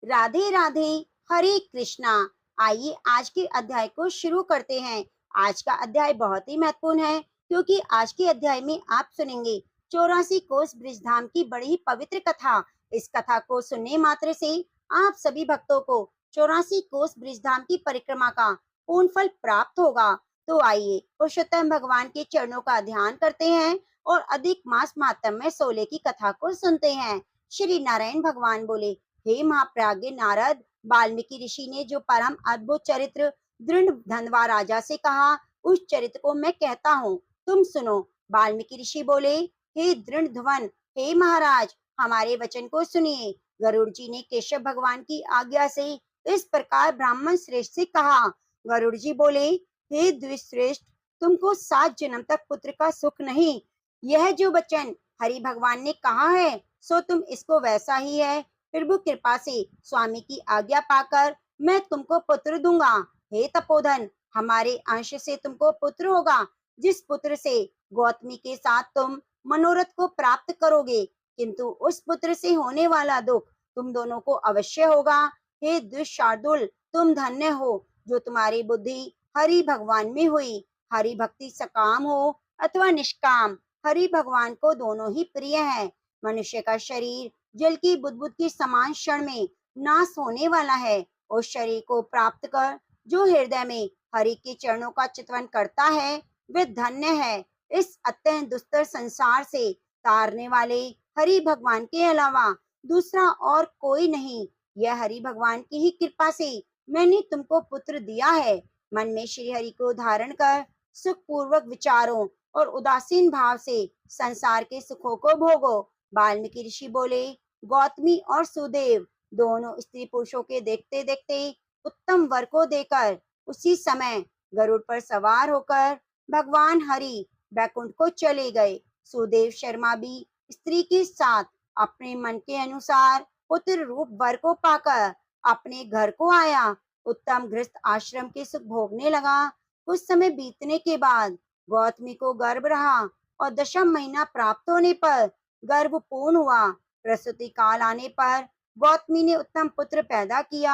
राधे राधे। हरे कृष्णा। आइए आज के अध्याय को शुरू करते हैं। आज का अध्याय बहुत ही महत्वपूर्ण है क्योंकि आज के अध्याय में आप सुनेंगे 84 कोस ब्रिजधाम की बड़ी ही पवित्र कथा। इस कथा को सुनने मात्र से आप सभी भक्तों को 84 कोस ब्रिजधाम की परिक्रमा का पूर्ण फल प्राप्त होगा। तो आइए पुरुषोत्तम भगवान के चरणों का ध्यान करते हैं और अधिक मास मातम में 16 की कथा को सुनते हैं। श्री नारायण भगवान बोले, हे महाप्राज्ञ नारद, वाल्मीकि ऋषि ने जो परम अद्भुत चरित्र दृढ़ धनवा राजा से कहा, उस चरित्र को मैं कहता हूँ, तुम सुनो। वाल्मीकि ऋषि बोले, हे दृढ़ ध्वन, हे महाराज, हमारे वचन को सुनिए। गरुड़ जी ने केशव भगवान की आज्ञा से इस प्रकार ब्राह्मण श्रेष्ठ से कहा। गरुड़ जी बोले, हे द्विश्रेष्ठ, तुमको 7 जन्म तक पुत्र का सुख नहीं। यह जो वचन हरि भगवान ने कहा है, सो तुम इसको वैसा ही है। प्रभु कृपा से स्वामी की आज्ञा पाकर मैं तुमको पुत्र दूंगा। हे तपोधन, हमारे अंश से तुमको पुत्र होगा, जिस पुत्र से गौतमी के साथ तुम मनोरथ को प्राप्त करोगे। किंतु उस पुत्र से होने वाला दुख तुम दोनों को अवश्य होगा। हे दुष्शार्दुल, तुम धन्य हो जो तुम्हारी बुद्धि हरि भगवान में हुई। हरि भक्ति सकाम हो अथवा निष्काम, हरि भगवान को दोनों ही प्रिय है। मनुष्य का शरीर जल की बुदबुद के समान क्षण में नाश होने वाला है। उस शरीर को प्राप्त कर जो हृदय में हरि के चरणों का चितवन करता है, वे धन्य है। इस अत्यंत दुस्तर संसार से तारने वाले हरि भगवान के अलावा दूसरा और कोई नहीं। यह हरि भगवान की ही कृपा से मैंने तुमको पुत्र दिया है। मन में श्री हरि को धारण कर सुख पूर्वक विचारों और उदासीन भाव से संसार के सुखों को भोगो। वाल्मीकि ऋषि बोले, गौतमी और सुदेव दोनों स्त्री पुरुषों के देखते देखते उत्तम वर को देकर उसी समय गरुड़ पर सवार होकर भगवान हरि बैकुंठ को चले गए। सुदेव शर्मा भी स्त्री के साथ अपने मन के अनुसार पुत्र रूप वर को पाकर अपने घर को आया। उत्तम गृहस्थ आश्रम के सुख भोगने लगा। कुछ समय बीतने के बाद गौतमी को गर्भ रहा और 10वां महीना प्राप्त होने पर गर्भ पूर्ण हुआ। प्रसूति काल आने पर गौतमी ने उत्तम पुत्र पैदा किया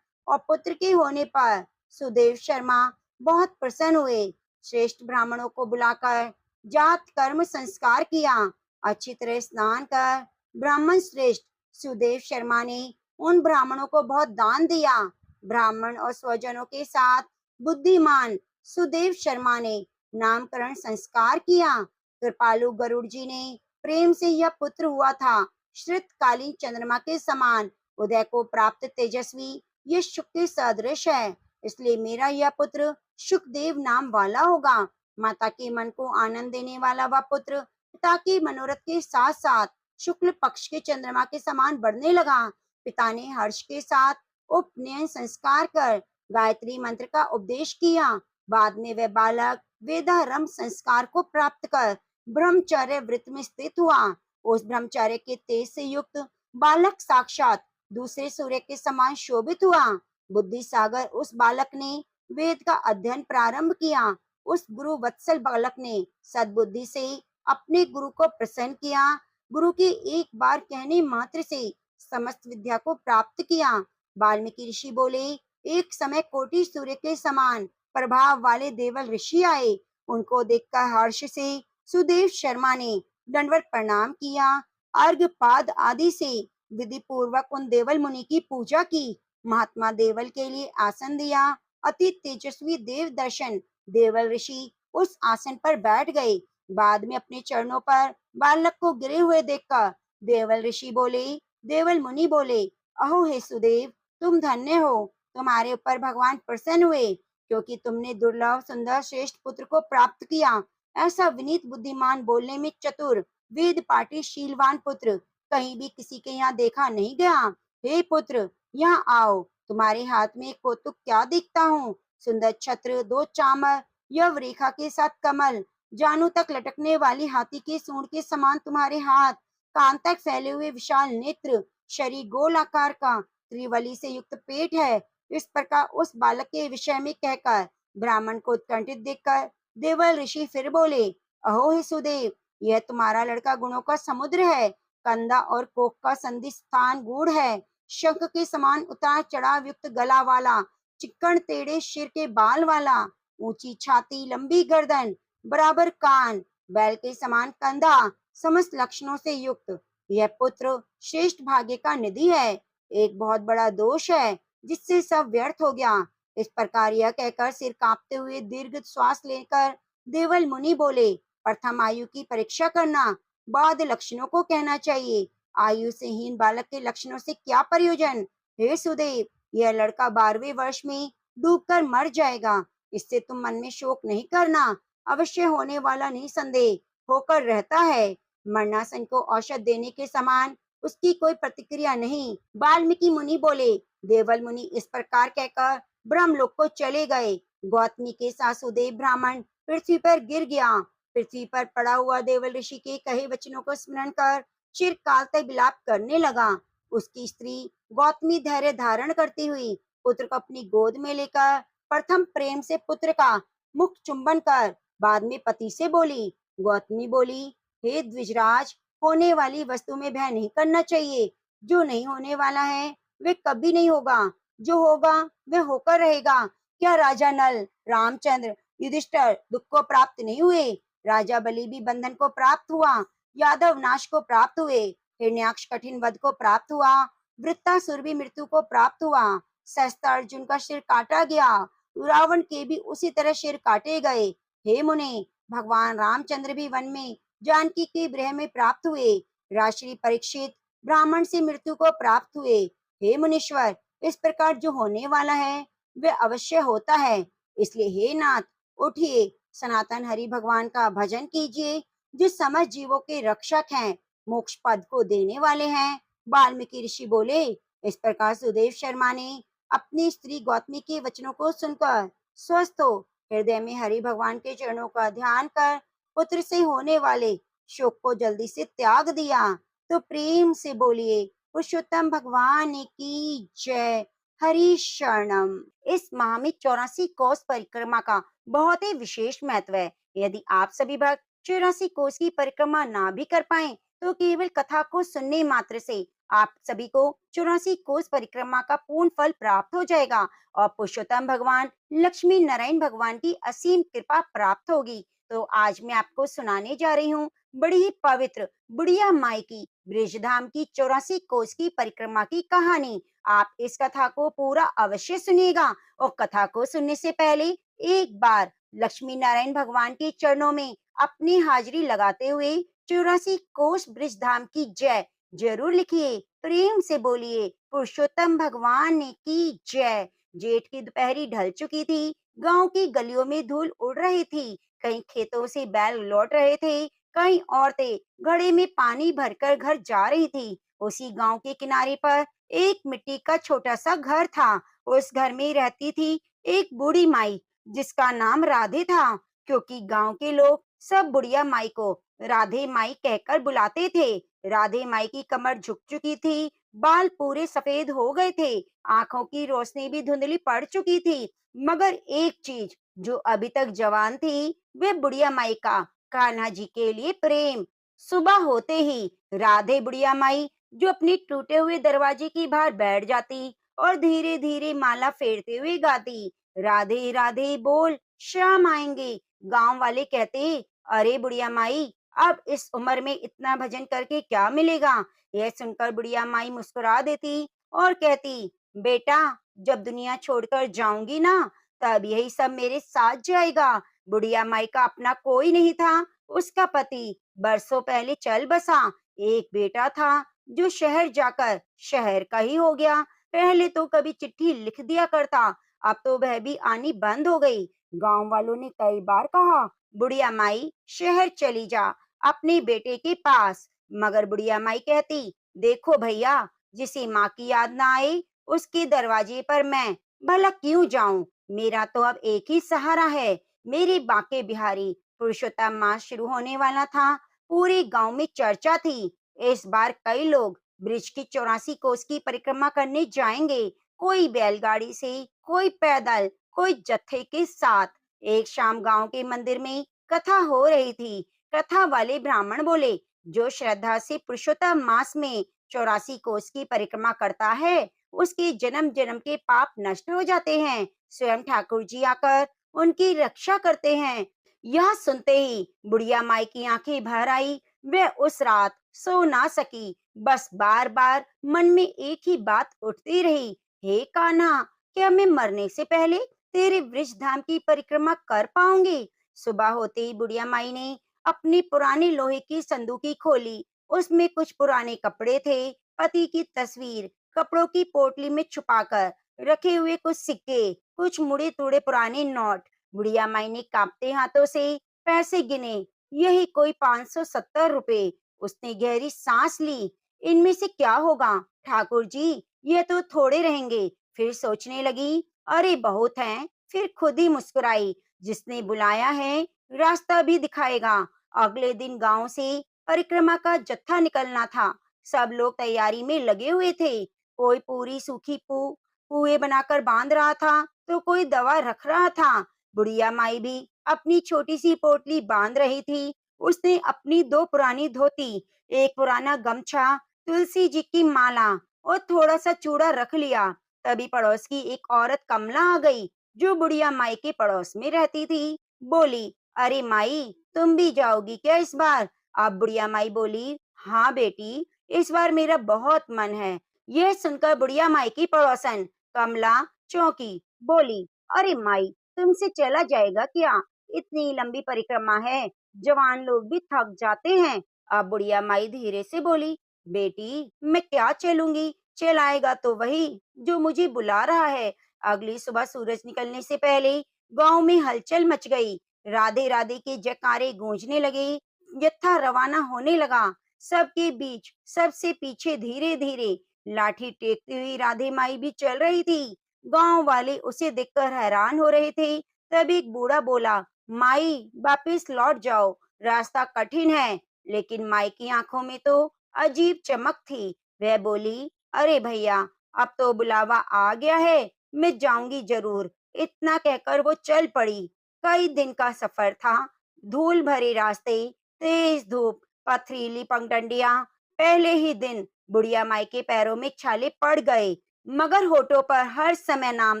और पुत्र के होने पर सुदेव शर्मा बहुत प्रसन्न हुए। श्रेष्ठ ब्राह्मणों को बुलाकर जात कर्म संस्कार किया। अच्छी तरह स्नान कर ब्राह्मण श्रेष्ठ सुदेव शर्मा ने उन ब्राह्मणों को बहुत दान दिया। ब्राह्मण और स्वजनों के साथ बुद्धिमान सुदेव शर्मा ने नामकरण संस्कार किया। कृपालु गरुड़ जी ने प्रेम से यह पुत्र हुआ था। श्रितकालीन चंद्रमा के समान उदय को प्राप्त तेजस्वी, ये शुक के सदृश है, इसलिए मेरा यह पुत्र शुकदेव नाम वाला होगा। माता के मन को आनंद देने वाला वह पुत्र पिता के मनोरथ के साथ साथ शुक्ल पक्ष के चंद्रमा के समान बढ़ने लगा। पिता ने हर्ष के साथ उपनयन संस्कार कर गायत्री मंत्र का उपदेश किया। बाद में वह बालक वेदारंभ संस्कार को प्राप्त कर ब्रह्मचर्य व्रत में स्थित हुआ। उस ब्रह्मचर्य के तेज से युक्त बालक साक्षात दूसरे सूर्य के समान शोभित हुआ। बुद्धि सागर उस बालक ने वेद का अध्ययन प्रारंभ किया। उस गुरु वत्सल बालक ने सद्बुद्धि से अपने गुरु को प्रसन्न किया। गुरु के एक बार कहने मात्र से समस्त विद्या को प्राप्त किया। वाल्मीकि ऋषि बोले, एक समय कोटि सूर्य के समान प्रभाव वाले देवल ऋषि आए। उनको देखकर हर्ष से सुदेव शर्मा ने दंडवत प्रणाम किया। अर्घ पाद आदि से विधि पूर्वक उन देवल मुनि की पूजा की। महात्मा देवल के लिए आसन दिया। अति तेजस्वी देव दर्शन देवल ऋषि उस आसन पर बैठ गए। बाद में अपने चरणों पर बालक को गिरे हुए देखकर देवल ऋषि बोले, देवल मुनि बोले, अहो हे सुदेव, तुम धन्य हो। तुम्हारे ऊपर भगवान प्रसन्न हुए क्योंकि तुमने दुर्लभ सुंदर श्रेष्ठ पुत्र को प्राप्त किया। ऐसा विनीत बुद्धिमान, बोलने में चतुर, वेद पाठी, शीलवान पुत्र कहीं भी किसी के यहाँ देखा नहीं गया। हे पुत्र, यहाँ आओ। तुम्हारे हाथ में एक कौतुक क्या देखता हूँ। सुंदर छत्र, 2 चामर, यव रेखा के साथ कमल, जानू तक लटकने वाली हाथी के सूंड के समान तुम्हारे हाथ, कान तक फैले हुए विशाल नेत्र, शरीर गोल आकार का, त्रिवली से युक्त पेट है। इस प्रकार उस बालक के विषय में कहकर ब्राह्मण को उत्कंठित देखकर देवल ऋषि फिर बोले, अहो हे सुदेव, यह तुम्हारा लड़का गुणों का समुद्र है। कंधा और कोख का संधि स्थान गूढ़ है। शंख के समान उतार चढ़ाव युक्त गला वाला, चिक्कण टेढ़े सिर के बाल वाला, ऊंची छाती, लंबी गर्दन, बराबर कान, बैल के समान कंधा, समस्त लक्षणों से युक्त यह पुत्र श्रेष्ठ भाग्य का निधि है। एक बहुत बड़ा दोष है जिससे सब व्यर्थ हो गया। इस प्रकार यह कहकर सिर कांपते हुए दीर्घ श्वास लेकर देवल मुनि बोले, प्रथम आयु की परीक्षा करना, बाद लक्षणों को कहना चाहिए। आयु से हीन बालक के लक्षणों से क्या प्रयोजन। हे सुदेव, यह लड़का 12वें वर्ष में डूबकर मर जाएगा। इससे तुम मन में शोक नहीं करना, अवश्य होने वाला निसंदेह होकर रहता है। मरणासन को औषध देने के समान उसकी कोई प्रतिक्रिया नहीं। वाल्मीकि मुनि बोले। देवल मुनि इस प्रकार कहकर ब्रह्मलोक को चले गए। गौतमी के साथ सुदेव ब्राह्मण पृथ्वी पर गिर गया। पृथ्वी पर पड़ा हुआ देवल ऋषि के कहे वचनों को स्मरण कर चिरकाल तक विलाप करने लगा। उसकी स्त्री गौतमी धैर्य धारण करती हुई पुत्र को अपनी गोद में लेकर प्रथम प्रेम से पुत्र का मुख चुंबन कर बाद में पति से बोली। गौतमी बोली, हे द्विजराज, होने वाली वस्तु में भय नहीं करना चाहिए। जो नहीं होने वाला है वे कभी नहीं होगा, जो होगा वे होकर रहेगा। क्या राजा नल, रामचंद्र, युधिष्ठिर दुख को प्राप्त नहीं हुए? राजा बलि भी बंधन को प्राप्त हुआ, यादव नाश को प्राप्त हुए, हिरण्याक्ष कठिन वध को प्राप्त हुआ, वृत्तासुर भी मृत्यु को प्राप्त हुआ, सहस्त्र अर्जुन का सिर काटा गया, रावण के भी उसी तरह सिर काटे गए। हे मुने, भगवान रामचंद्र भी वन में जानकी के गृह में प्राप्त हुए। राजश्री परीक्षित ब्राह्मण से मृत्यु को प्राप्त हुए। हे मुनीश्वर, इस प्रकार जो होने वाला है वे अवश्य होता है। इसलिए हे नाथ, उठिए, सनातन हरि भगवान का भजन कीजिए, जो समस्त जीवों के रक्षक हैं, मोक्ष पद को देने वाले हैं। वाल्मीकि ऋषि बोले। इस प्रकार सुदेव शर्मा ने अपनी स्त्री गौतमी के वचनों को सुनकर स्वस्थ हो हृदय में हरि भगवान के चरणों का ध्यान कर पुत्र से होने वाले शोक को जल्दी से त्याग दिया। तो प्रेम से बोलिए, पुरुषोत्तम भगवान की जय। हरि शरणम। इस माह में 84 कोस परिक्रमा का बहुत ही विशेष महत्व है। यदि आप सभी भक्त 84 कोस की परिक्रमा ना भी कर पाए तो केवल कथा को सुनने मात्र से आप सभी को 84 कोस परिक्रमा का पूर्ण फल प्राप्त हो जाएगा और पुरुषोत्तम भगवान लक्ष्मी नारायण भगवान की असीम कृपा प्राप्त होगी। तो आज मैं आपको सुनाने जा रही हूँ बड़ी ही पवित्र बुढ़िया माई की ब्रजधाम की 84 कोस की परिक्रमा की कहानी। आप इस कथा को पूरा अवश्य सुनिएगा और कथा को सुनने से पहले एक बार लक्ष्मी नारायण भगवान के चरणों में अपनी हाजिरी लगाते हुए 84 कोस ब्रजधाम की जय जरूर लिखिए। प्रेम से बोलिए, पुरुषोत्तम भगवान की जय। जेठ की दोपहरी ढल चुकी थी। गांव की गलियों में धूल उड़ रही थी। कहीं खेतों से बैल लौट रहे थे, कहीं औरतें घड़े में पानी भरकर घर जा रही थी। उसी गांव के किनारे पर एक मिट्टी का छोटा सा घर था। उस घर में रहती थी एक बूढ़ी माई जिसका नाम राधे था, क्योंकि गांव के लोग सब बुढ़िया माई को राधे माई कहकर बुलाते थे। राधे माई की कमर झुक चुकी थी, बाल पूरे सफेद हो गए थे, आंखों की रोशनी भी धुंधली पड़ चुकी थी, मगर एक चीज जो अभी तक जवान थी वे बुढ़िया माई का कान्हा जी के लिए प्रेम। सुबह होते ही राधे बुढ़िया माई जो अपने टूटे हुए दरवाजे की बाहर बैठ जाती और धीरे धीरे माला फेरते हुए गाती, राधे राधे बोल शाम आएंगे। गांव वाले कहते, अरे बुढ़िया माई, अब इस उम्र में इतना भजन करके क्या मिलेगा। यह सुनकर बुढ़िया माई मुस्कुरा देती और कहती, बेटा, जब दुनिया छोड़कर जाऊंगी ना तब यही सब मेरे साथ जाएगा। बुढ़िया माई का अपना कोई नहीं था। उसका पति बरसों पहले चल बसा। एक बेटा था जो शहर जाकर शहर का ही हो गया। पहले तो कभी चिट्ठी लिख दिया करता, अब तो वह भी आनी बंद हो गई। गांव वालों ने कई बार कहा, बुढ़िया माई शहर चली जा अपने बेटे के पास, मगर बुढ़िया माई कहती, देखो भैया, जिसे माँ की याद ना आए उसके दरवाजे पर मैं भला क्यों जाऊं। मेरा तो अब एक ही सहारा है, मेरे बांके बिहारी। पुरुषोत्तम मास शुरू होने वाला था। पूरे गांव में चर्चा थी। इस बार कई लोग ब्रिज की 84 कोस की परिक्रमा करने जाएंगे। कोई बैलगाड़ी से, कोई पैदल, कोई जत्थे के साथ। एक शाम गांव के मंदिर में कथा हो रही थी। कथा वाले ब्राह्मण बोले, जो श्रद्धा से पुरुषोत्तम मास में 84 कोस की परिक्रमा करता है, उसके जन्म जन्म के पाप नष्ट हो जाते हैं। स्वयं ठाकुर जी आकर उनकी रक्षा करते हैं। यह सुनते ही बुढ़िया माई की आंखें भर आई। वह उस रात सो ना सकी। बस बार बार मन में एक ही बात उठती रही, हे कान्हा, क्या मैं मरने से पहले तेरे वृष धाम की परिक्रमा कर पाऊंगी? सुबह होते ही बुढ़िया माई ने अपनी पुरानी लोहे की संदूकी खोली। उसमें कुछ पुराने कपड़े थे, पति की तस्वीर, कपड़ों की पोटली में छुपाकर रखे हुए कुछ सिक्के, कुछ मुड़े तुड़े पुराने नोट। बुढ़िया माई ने कांपते हाथों से पैसे गिने। यही कोई 570 रुपए। उसने गहरी सांस ली। इनमें से क्या होगा ठाकुर जी, ये तो थोड़े रहेंगे। फिर सोचने लगी, अरे बहुत हैं। फिर खुद ही मुस्कुराई, जिसने बुलाया है रास्ता भी दिखाएगा। अगले दिन गांव से परिक्रमा का जत्था निकलना था। सब लोग तैयारी में लगे हुए थे। कोई पूरी सूखी पुए बनाकर बांध रहा था, तो कोई दवा रख रहा था। बुढ़िया माई भी अपनी छोटी सी पोटली बांध रही थी। उसने अपनी दो पुरानी धोती, एक पुराना गमछा, तुलसी जी की माला और थोड़ा सा चूड़ा रख लिया। तभी पड़ोस की एक औरत कमला आ गई, जो बुढ़िया माई के पड़ोस में रहती थी। बोली, अरे माई, तुम भी जाओगी क्या इस बार? अब बुढ़िया माई बोली, हाँ बेटी, इस बार मेरा बहुत मन है। यह सुनकर बुढ़िया माई की पड़ोसन कमला चौंकी। बोली, अरे माई, तुमसे चला जाएगा क्या? इतनी लंबी परिक्रमा है, जवान लोग भी थक जाते हैं। अब बुढ़िया माई धीरे से बोली, बेटी, मैं क्या चलूंगी? चलाएगा तो वही जो मुझे बुला रहा है। अगली सुबह सूरज निकलने से पहले गांव में हलचल मच गई। राधे राधे के जयकारे गूंजने लगे। जत्था रवाना होने लगा। सबके बीच सबसे पीछे धीरे धीरे लाठी टेकती हुई राधे माई भी चल रही थी। गांव वाले उसे देखकर हैरान हो रहे थे। तभी एक बूढ़ा बोला, माई, वापिस लौट जाओ, रास्ता कठिन है। लेकिन माई की आंखों में तो अजीब चमक थी। वह बोली, अरे भैया, अब तो बुलावा आ गया है, मैं जाऊंगी जरूर। इतना कहकर वो चल पड़ी। कई दिन का सफर था। धूल भरे रास्ते, तेज धूप, पथरीली पगडंडियां। पहले ही दिन बुढ़िया माई के पैरों में छाले पड़ गए, मगर होठों पर हर समय नाम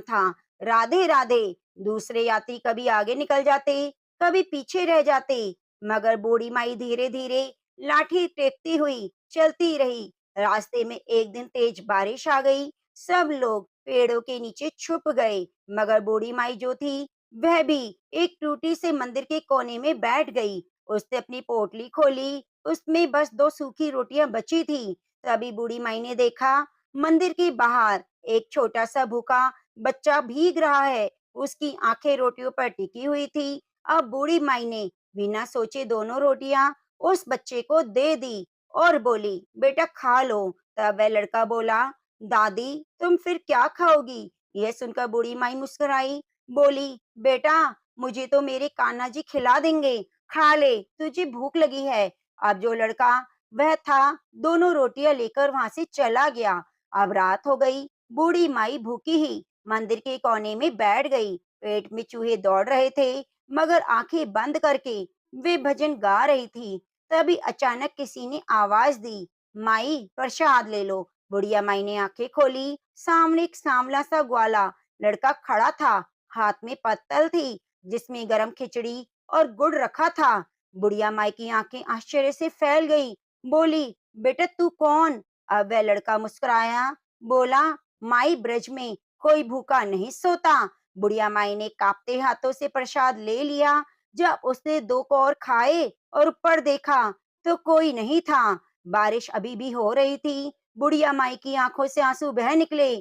था, राधे राधे। दूसरे यात्री कभी आगे निकल जाते, कभी पीछे रह जाते, मगर बूढ़ी माई धीरे धीरे लाठी टेकती हुई चलती रही। रास्ते में एक दिन तेज बारिश आ गई। सब लोग पेड़ों के नीचे छुप गए, मगर बूढ़ी माई जो थी, वह भी एक टूटी से मंदिर के कोने में बैठ गई। उसने अपनी पोटली खोली। उसमें बस दो सूखी रोटियां बची थी। तभी बूढ़ी माई ने देखा, मंदिर के बाहर एक छोटा सा भूखा बच्चा भीग रहा है। उसकी आंखें रोटियों पर टिकी हुई थी। अब बूढ़ी माई ने बिना सोचे दोनों रोटियां उस बच्चे को दे दी और बोली, बेटा खा लो। तब वह लड़का बोला, दादी, तुम फिर क्या खाओगी? यह सुनकर बूढ़ी माई मुस्कुराई। बोली, बेटा, मुझे तो मेरे कान्हा जी खिला देंगे, खा ले, तुझे भूख लगी है। अब जो लड़का वह था, दोनों रोटियां लेकर वहां से चला गया। अब रात हो गई। बूढ़ी माई भूखी ही मंदिर के कोने में बैठ गई। पेट में चूहे दौड़ रहे थे, मगर आंखें बंद करके वे भजन गा रही थी। तभी अचानक किसी ने आवाज दी, माई, प्रसाद ले लो। बुढ़िया माई ने आंखें खोली। सामने एक सांवला सा ग्वाला लड़का खड़ा था। हाथ में पत्तल थी, जिसमें गरम खिचड़ी और गुड़ रखा था। बुढ़िया माई की आंखें आश्चर्य से फैल गई। बोली, बेटा तू कौन? अब वह लड़का मुस्कुराया। बोला, माई, ब्रज में कोई भूखा नहीं सोता। बुढ़िया माई ने कांपते हाथों से प्रसाद ले लिया। जब उसने दो कौर खाए और ऊपर देखा, तो कोई नहीं था। बारिश अभी भी हो रही थी। बुढ़िया माई की आंखों से आंसू बह निकले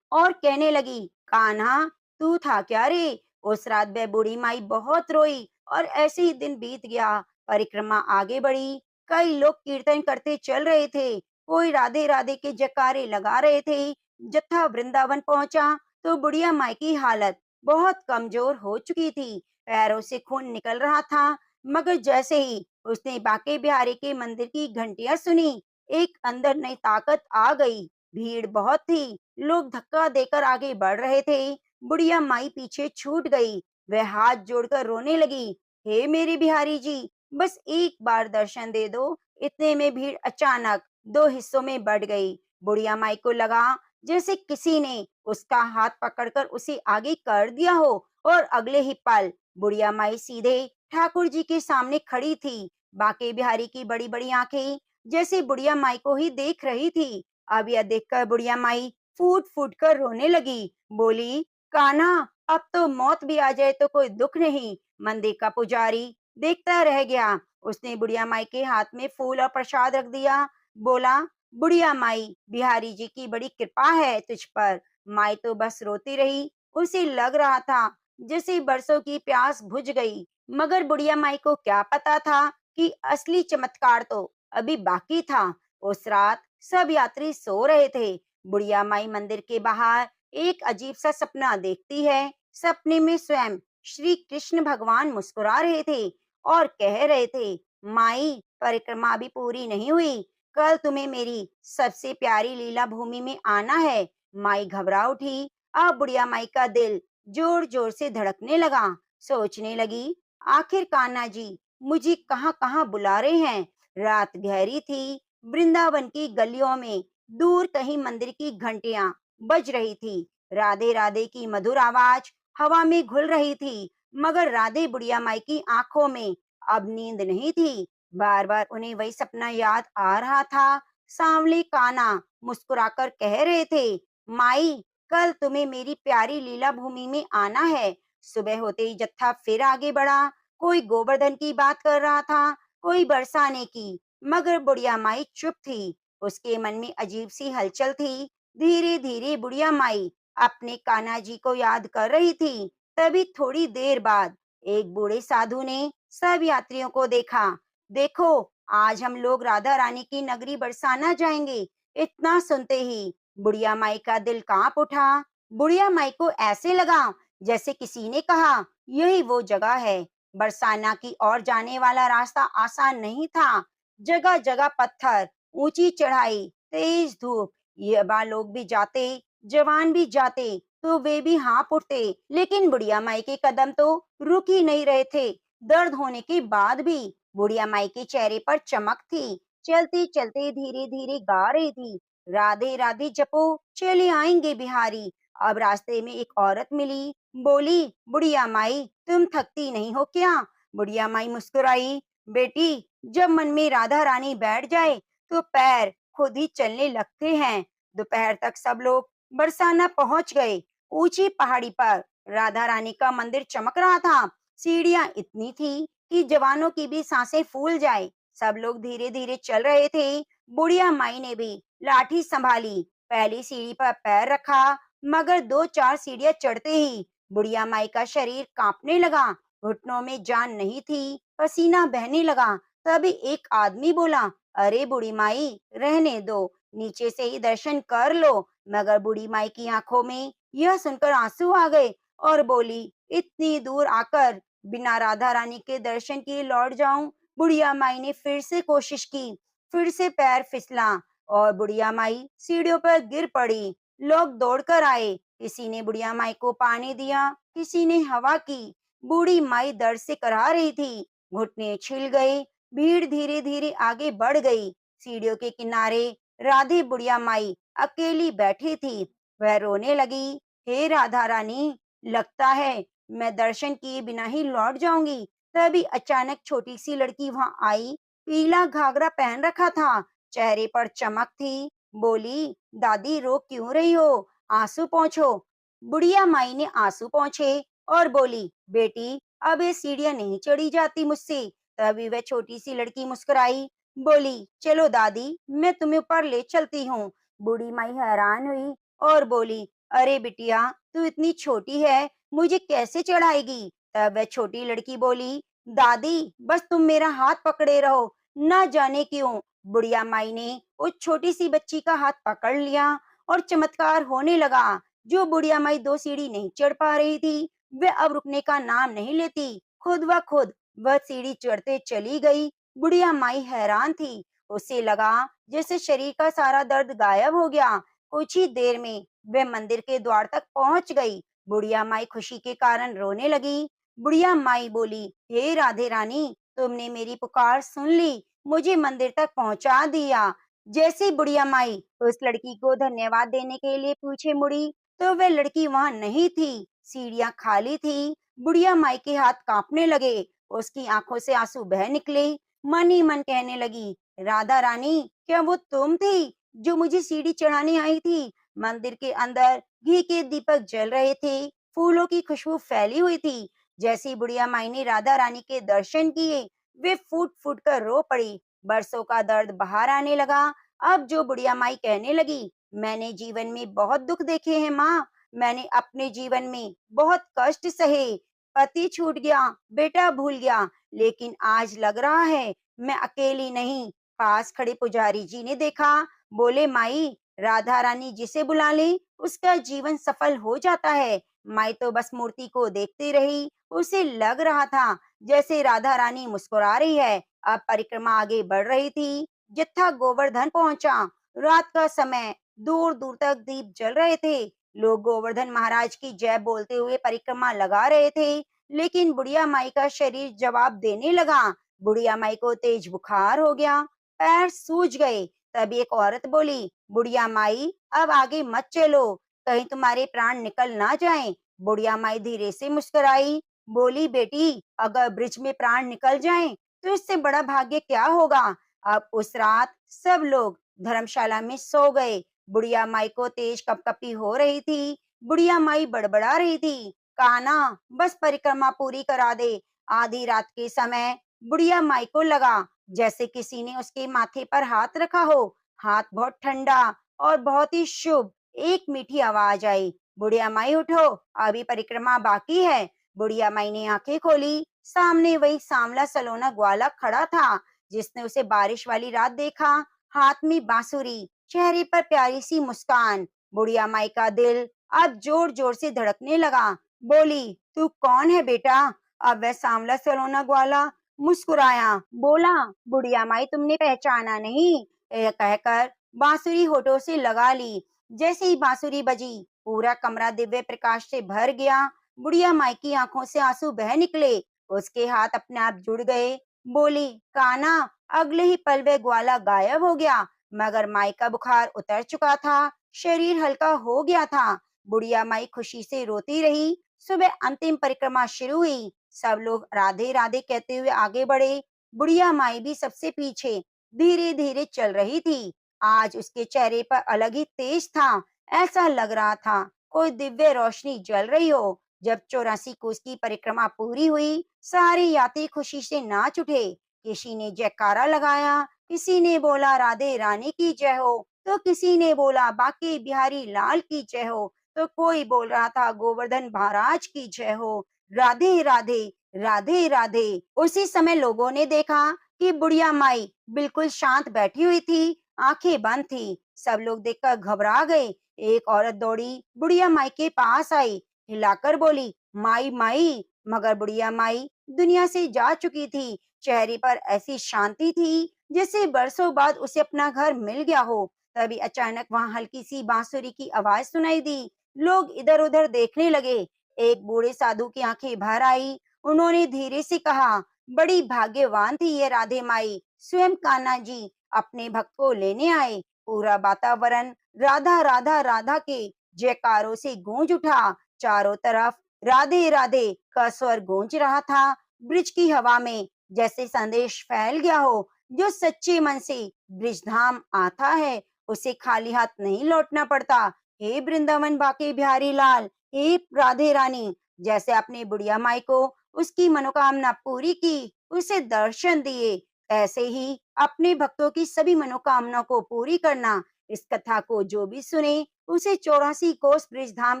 और कहने लगी, कान्हा, तू था क्या रे? उस रात वह बूढ़ी माई बहुत रोई और ऐसे ही दिन बीत गया। परिक्रमा आगे बढ़ी। कई लोग कीर्तन करते चल रहे थे, कोई राधे राधे के जयकारे लगा रहे थे। जत्था वृंदावन पहुंचा तो बुढ़िया माई की हालत बहुत कमजोर हो चुकी थी। पैरों से खून निकल रहा था। मगर जैसे ही उसने बांके बिहारी के मंदिर की घंटियां सुनी, एक अंदर नई ताकत आ गई। भीड़ बहुत थी, लोग धक्का देकर आगे बढ़ रहे थे। बुढ़िया माई पीछे छूट गई। वह हाथ जोड़कर रोने लगी, हे मेरे बिहारी जी, बस एक बार दर्शन दे दो। इतने में भीड़ अचानक दो हिस्सों में बट गई। बुढ़िया माई को लगा जैसे किसी ने उसका हाथ पकड़कर उसे आगे कर दिया हो, और अगले ही पल बुढ़िया माई सीधे ठाकुर जी के सामने खड़ी थी। बांके बिहारी की बड़ी बड़ी आंखें जैसे बुढ़िया माई को ही देख रही थी। अब यह देखकर बुढ़िया माई फूट फूट कर रोने लगी। बोली, कान्हा, अब तो मौत भी आ जाए तो कोई दुख नहीं। मंदिर का पुजारी देखता रह गया। उसने बुढ़िया माई के हाथ में फूल और प्रसाद रख दिया। बोला, बुढ़िया माई, बिहारी जी की बड़ी कृपा है तुझ पर। माई तो बस रोती रही। उसे लग रहा था जैसे बरसों की प्यास बुझ गई। मगर बुढ़िया माई को क्या पता था कि असली चमत्कार तो अभी बाकी था। उस रात सब यात्री सो रहे थे। बुढ़िया माई मंदिर के बाहर एक अजीब सा सपना देखती है। सपने में स्वयं श्री कृष्ण भगवान मुस्कुरा रहे थे और कह रहे थे, माई, परिक्रमा अभी पूरी नहीं हुई। कल तुम्हें मेरी सबसे प्यारी लीला भूमि में आना है। माई घबरा उठी। अब बुढ़िया माई का दिल जोर जोर से धड़कने लगा। सोचने लगी, आखिर कान्हा जी मुझे कहाँ कहाँ बुला रहे हैं। रात गहरी थी। वृंदावन की गलियों में दूर कहीं मंदिर की घंटियां बज रही थी। राधे राधे की मधुर आवाज हवा में घुल रही थी। मगर राधे बुढ़िया माई की आंखों में अब नींद नहीं थी। बार बार उन्हें वही सपना याद आ रहा था। सांवले कान्हा मुस्कुराकर कह रहे थे, माई, कल तुम्हें मेरी प्यारी लीला भूमि में आना है। सुबह होते ही जत्था फिर आगे बढ़ा। कोई गोवर्धन की बात कर रहा था, कोई बरसाने की। मगर बुढ़िया माई चुप थी। उसके मन में अजीब सी हलचल थी। धीरे धीरे बुढ़िया माई अपने कान्हा जी को याद कर रही थी। तभी थोड़ी देर बाद एक बूढ़े साधु ने सब यात्रियों को देखा। देखो, आज हम लोग राधा रानी की नगरी बरसाना जाएंगे। इतना सुनते ही बुढ़िया माई का दिल कांप उठा। बुढ़िया माई को ऐसे लगा जैसे किसी ने कहा, यही वो जगह है। बरसाना की ओर जाने वाला रास्ता आसान नहीं था। जगह जगह पत्थर, ऊंची चढ़ाई, तेज धूप। युवा लोग भी जाते, जवान भी जाते तो वे भी हाँफ उठते। लेकिन बुढ़िया माई के कदम तो रुक ही नहीं रहे थे। दर्द होने के बाद भी बुढ़िया माई के चेहरे पर चमक थी। चलते चलते धीरे धीरे गा रही थी, राधे राधे जपो चले आएंगे बिहारी। अब रास्ते में एक औरत मिली। बोली, बुढ़िया माई, तुम थकती नहीं हो क्या? बुढ़िया माई मुस्कुराई। बेटी, जब मन में राधा रानी बैठ जाए तो पैर खुद ही चलने लगते हैं। दोपहर तक सब लोग बरसाना पहुंच गए। ऊंची पहाड़ी पर राधा रानी का मंदिर चमक रहा था। सीढ़ियां इतनी थी कि जवानों की भी सांसें फूल जाए। सब लोग धीरे धीरे चल रहे थे। बुढ़िया माई ने भी लाठी संभाली। पहली सीढ़ी पर पैर रखा। मगर दो चार सीढ़ियां चढ़ते ही बुढ़िया माई का शरीर कांपने लगा। घुटनों में जान नहीं थी। पसीना बहने लगा। तभी एक आदमी बोला, अरे बूढ़ी माई, रहने दो, नीचे से ही दर्शन कर लो। मगर बूढ़ी माई की आंखों में यह सुनकर आंसू आ गए और बोली, इतनी दूर आकर बिना राधा रानी के दर्शन किए लौट जाऊं। बुढ़िया माई ने फिर से कोशिश की। फिर से पैर फिसला और बुढ़िया माई सीढ़ियों पर गिर पड़ी। लोग दौड़कर आए। किसी ने बुढ़िया माई को पानी दिया, किसी ने हवा की। बूढ़ी माई दर्द से कराह रही थी। घुटने छिल गए। भीड़ धीरे धीरे आगे बढ़ गई। सीढ़ियों के किनारे राधे बुढ़िया माई अकेली बैठी थी। वह रोने लगी, हे राधा रानी, लगता है मैं दर्शन किए बिना ही लौट जाऊंगी। तभी अचानक छोटी सी लड़की वहां आई। पीला घाघरा पहन रखा था, चेहरे पर चमक थी। बोली, दादी, रो क्यों रही हो? आंसू पोंछो। बुढ़िया माई ने आंसू पोंछे और बोली, बेटी, अब ये सीढ़ियां नहीं चढ़ी जाती मुझसे। तभी वह छोटी सी लड़की मुस्कुराई। बोली, चलो दादी, मैं तुम्हें ऊपर ले चलती हूँ। बूढ़ी माई हैरान हुई और बोली, अरे बिटिया, तू इतनी छोटी है, मुझे कैसे चढ़ाएगी? तब वह छोटी लड़की बोली, दादी, बस तुम मेरा हाथ पकड़े रहो। न जाने क्यों बुढ़िया माई ने उस छोटी सी बच्ची का हाथ पकड़ लिया और चमत्कार होने लगा। जो बुढ़िया माई दो सीढ़ी नहीं चढ़ पा रही थी, वह अब रुकने का नाम नहीं लेती। खुद ब खुद वह सीढ़ी चढ़ते चली गई। बुढ़िया माई हैरान थी। उसे लगा जैसे शरीर का सारा दर्द गायब हो गया। कुछ ही देर में वह मंदिर के द्वार तक पहुंच गई। बुढ़िया माई खुशी के कारण रोने लगी। बुढ़िया माई बोली, हे राधे रानी, तुमने मेरी पुकार सुन ली, मुझे मंदिर तक पहुंचा दिया। जैसे ही बुढ़िया माई उस लड़की को धन्यवाद देने के लिए पीछे मुड़ी, तो वह लड़की वहां नहीं थी। सीढ़ियां खाली थी। बुढ़िया माई के हाथ कांपने लगे। उसकी आंखों से आंसू बह निकले। मन ही मन कहने लगी, राधा रानी, क्या वो तुम थी जो मुझे सीढ़ी चढ़ाने आई थी? मंदिर के अंदर घी के दीपक जल रहे थे। फूलों की खुशबू फैली हुई थी। जैसे ही बुढ़िया माई ने राधा रानी के दर्शन किए, वे फूट फूट कर रो पड़ी। बरसों का दर्द बाहर आने लगा। अब जो बुढ़िया माई कहने लगी, मैंने जीवन में बहुत दुख देखे हैं माँ। मैंने अपने जीवन में बहुत कष्ट सहे। पति छूट गया, बेटा भूल गया, लेकिन आज लग रहा है मैं अकेली नहीं। पास खड़े पुजारी जी ने देखा। बोले, माई, राधा रानी जिसे बुला ले उसका जीवन सफल हो जाता है। माई तो बस मूर्ति को देखती रही। उसे लग रहा था जैसे राधा रानी मुस्कुरा रही है। अब परिक्रमा आगे बढ़ रही थी। जत्था गोवर्धन पहुंचा। रात का समय, दूर दूर तक दीप जल रहे थे। लोग गोवर्धन महाराज की जय बोलते हुए परिक्रमा लगा रहे थे। लेकिन बुढ़िया माई का शरीर जवाब देने लगा। बुढ़िया माई को तेज बुखार हो गया। पैर सूज गए। तभी एक औरत बोली, बुढ़िया माई, अब आगे मत चलो, कहीं तुम्हारे प्राण निकल ना जाएं। बुढ़िया माई धीरे से मुस्कुराई। बोली, बेटी, अगर ब्रिज में प्राण निकल जाएं, तो इससे बड़ा भाग्य क्या होगा। अब उस रात सब लोग धर्मशाला में सो गए। बुढ़िया माई को तेज कपकपी हो रही थी। बुढ़िया माई बड़बड़ा रही थी, कान्हा, बस परिक्रमा पूरी करा दे। आधी रात के समय बुढ़िया माई को लगा जैसे किसी ने उसके माथे पर हाथ रखा हो। हाथ बहुत ठंडा और बहुत ही शुभ। एक मीठी आवाज आई, बुढ़िया माई उठो, अभी परिक्रमा बाकी है। बुढ़िया माई ने आंखें खोली। सामने वही सांवला सलोना ग्वाला खड़ा था, जिसने उसे बारिश वाली रात देखा। हाथ में बांसुरी, चेहरे पर प्यारी सी मुस्कान। बुढ़िया माई का दिल अब जोर जोर से धड़कने लगा। बोली, तू कौन है बेटा? अब वह सांवला सलोना ग्वाला मुस्कुराया। बोला, बुढ़िया माई, तुमने पहचाना नहीं? यह कहकर बांसुरी होठों से लगा ली। जैसे ही बांसुरी बजी, पूरा कमरा दिव्य प्रकाश से भर गया। बुढ़िया माई की आंखों से आंसू बह निकले। उसके हाथ अपने आप जुड़ गए। बोली, कान्हा, अगले ही पल वह ग्वाला गायब हो गया। मगर माई का बुखार उतर चुका था। शरीर हल्का हो गया था। बुढ़िया माई खुशी से रोती रही। सुबह अंतिम परिक्रमा शुरू हुई। सब लोग राधे राधे कहते हुए आगे बढ़े। बुढ़िया माई भी सबसे पीछे धीरे धीरे चल रही थी। आज उसके चेहरे पर अलग ही तेज था। ऐसा लग रहा था कोई दिव्य रोशनी जल रही हो। जब 84 कोस की परिक्रमा पूरी हुई, सारे यात्री खुशी से नाच उठे। किसी ने जयकारा लगाया, किसी ने बोला राधे रानी की जय हो, तो किसी ने बोला बांके बिहारी लाल की जय हो, तो कोई बोल रहा था गोवर्धन महाराज की जय हो। राधे राधे, राधे राधे। उसी समय लोगों ने देखा कि बुढ़िया माई बिल्कुल शांत बैठी हुई थी, आंखें बंद थी। सब लोग देखकर घबरा गए। एक औरत दौड़ी बुढ़िया माई के पास आई, हिलाकर बोली, माई माई। मगर बुढ़िया माई दुनिया से जा चुकी थी। चेहरे पर ऐसी शांति थी जैसे बरसों बाद उसे अपना घर मिल गया हो। तभी अचानक वहां हल्की सी बांसुरी की आवाज सुनाई दी। लोग इधर उधर देखने लगे। एक बूढ़े साधु की आंखें भर आई। उन्होंने धीरे से कहा, बड़ी भाग्यवान थी ये राधे माई, स्वयं कान्हा जी अपने भक्त को लेने आए। पूरा वातावरण राधा राधा राधा के जयकारों से गूंज उठा। चारों तरफ राधे राधे का स्वर गूंज रहा था। ब्रिज की हवा में जैसे संदेश फैल गया हो, जो सच्चे मन से ब्रिज धाम आता है उसे खाली हाथ नहीं लौटना पड़ता। हे वृंदावन बाके बिहारी लाल, हे राधे रानी, जैसे अपने बुढ़िया माई को उसकी मनोकामना पूरी की, उसे दर्शन दिए, ऐसे ही अपने भक्तों की सभी मनोकामना को पूरी करना। इस कथा को जो भी सुने, उसे 84 कोस ब्रिज धाम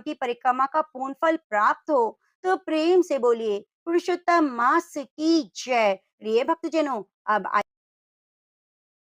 की परिक्रमा का पूर्ण फल प्राप्त हो। तो प्रेम से बोलिए, पुरुषोत्तम मास की जय। प्रिय भक्तजनों, अब